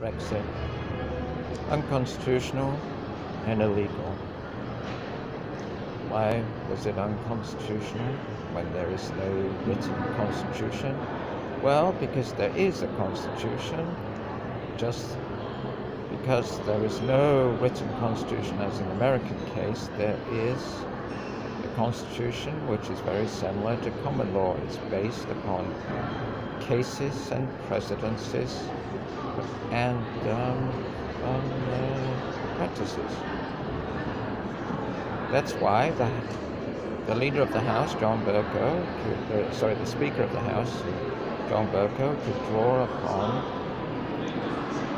Brexit unconstitutional and illegal. Why was it unconstitutional when there is no written constitution? Well, because there is a constitution. Just because there is no written constitution, as in the American case, there is a constitution which is very similar to common law. It's based upon cases and precedences and practices. That's why the leader of the House, the Speaker of the House, John Bercow, could draw upon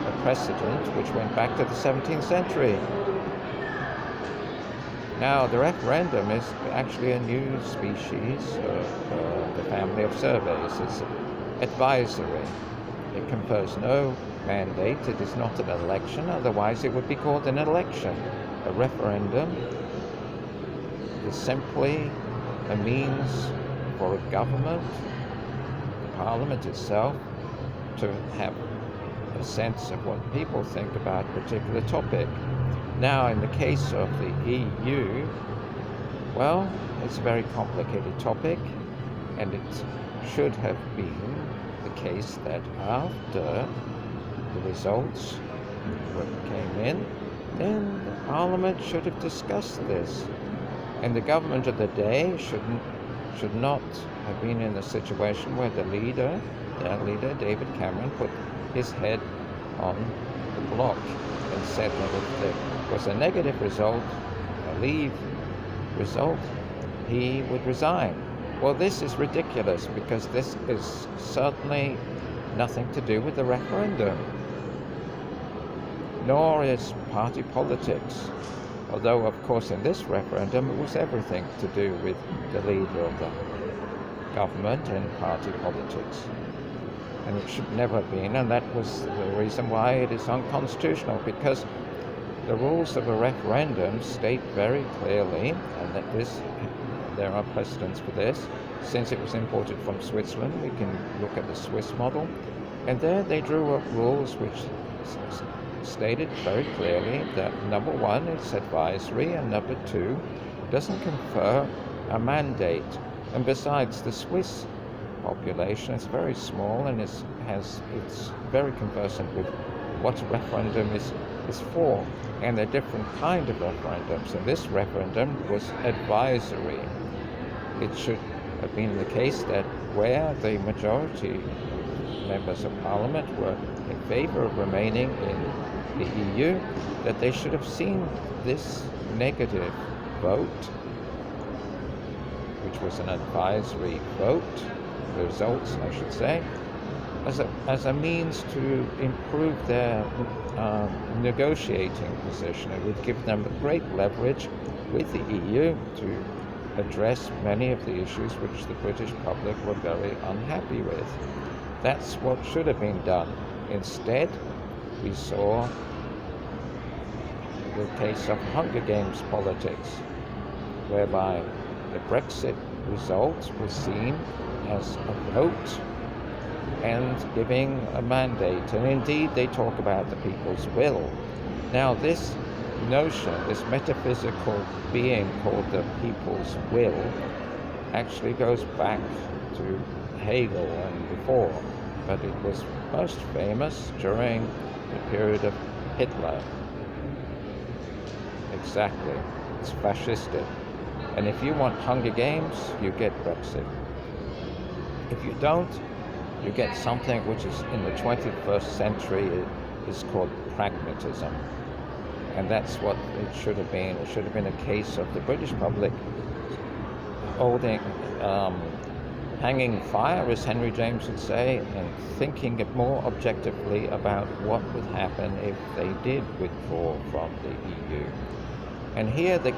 a precedent which went back to the 17th century. Now, the referendum is actually a new species of the family of surveys. It's advisory. It confers no mandate. It is not an election, otherwise it would be called an election. A referendum is simply a means for a government, the parliament itself, to have a sense of what people think about a particular topic. Now, in the case of the EU, well, it's a very complicated topic, and it should have been the case that after the results came in, then the Parliament should have discussed this. And the government of the day should not have been in a situation where their leader, David Cameron, put his head on the block and said that if there was a negative result, a leave result, he would resign. Well, this is ridiculous, because this is certainly nothing to do with the referendum, nor is party politics. Although, of course, in this referendum, it was everything to do with the leader of the government and party politics. And it should never have been, and that was the reason why it is unconstitutional, because the rules of a referendum state very clearly, and that there are precedents for this. Since it was imported from Switzerland, we can look at the Swiss model, and there they drew up rules which stated very clearly that number one, it's advisory, and number two, doesn't confer a mandate. And besides, the Swiss population is very small, and it's very conversant with what a referendum is for, and there are different kind of referendums, and this referendum was advisory. It should have been the case that where the majority members of Parliament were in favor of remaining in the EU, that they should have seen this negative vote, which was an advisory vote, the results, I should say, as a means to improve their negotiating position. It would give them great leverage with the EU to address many of the issues which the British public were very unhappy with. That's what should have been done. Instead, we saw the case of Hunger Games politics, whereby the Brexit result was seen as a vote and giving a mandate. And indeed, they talk about the people's will. Now, this notion, this metaphysical being called the people's will, actually goes back to Hegel and before, but it was most famous during the period of Hitler. Exactly. It's fascistic. And if you want Hunger Games, you get Brexit. If you don't, you get something which is in the 21st century is called pragmatism. And that's what it should have been. It should have been a case of the British public holding, hanging fire, as Henry James would say, and thinking more objectively about what would happen if they did withdraw from the EU. And here the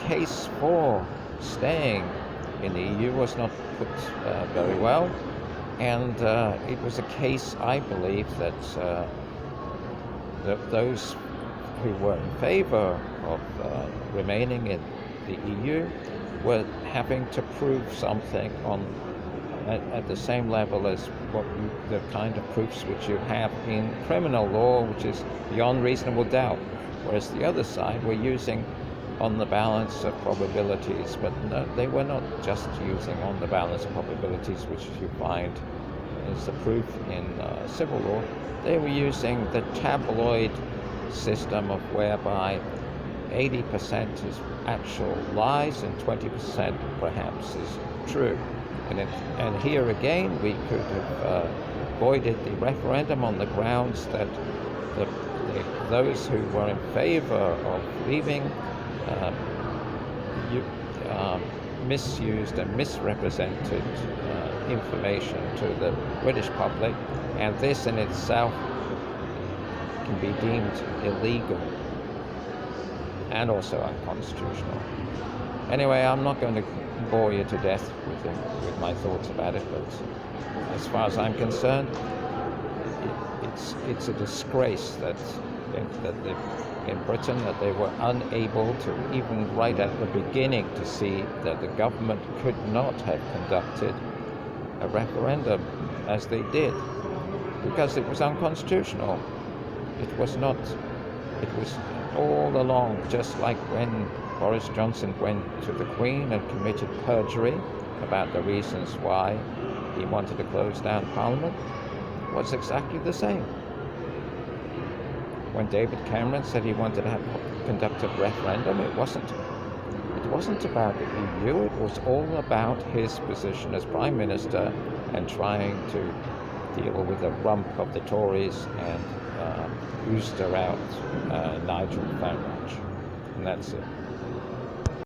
case for staying in the EU was not put very well. And it was a case, I believe, that those who were in favor of remaining in the EU were having to prove something on at the same level as the kind of proofs which you have in criminal law, which is beyond reasonable doubt. Whereas the other side were using on the balance of probabilities, but no, they were not just using on the balance of probabilities, which you find is the proof in civil law. They were using the tabloid system of whereby 80% is actual lies and 20% perhaps is true. And here again, we could have avoided the referendum on the grounds that those who were in favor of leaving misused and misrepresented information to the British public, and this in itself can be deemed illegal and also unconstitutional. Anyway, I'm not going to bore you to death with my thoughts about it, but as far as I'm concerned, it's a disgrace that in Britain that they were unable to, even right at the beginning, to see that the government could not have conducted a referendum as they did, because it was unconstitutional. It was not. It was all along, just like when Boris Johnson went to the Queen and committed perjury about the reasons why he wanted to close down Parliament, was exactly the same. When David Cameron said he wanted to conduct a referendum, it wasn't about the EU. It was all about his position as Prime Minister and trying to deal with the rump of the Tories and ooster out Nigel Farage. And that's it.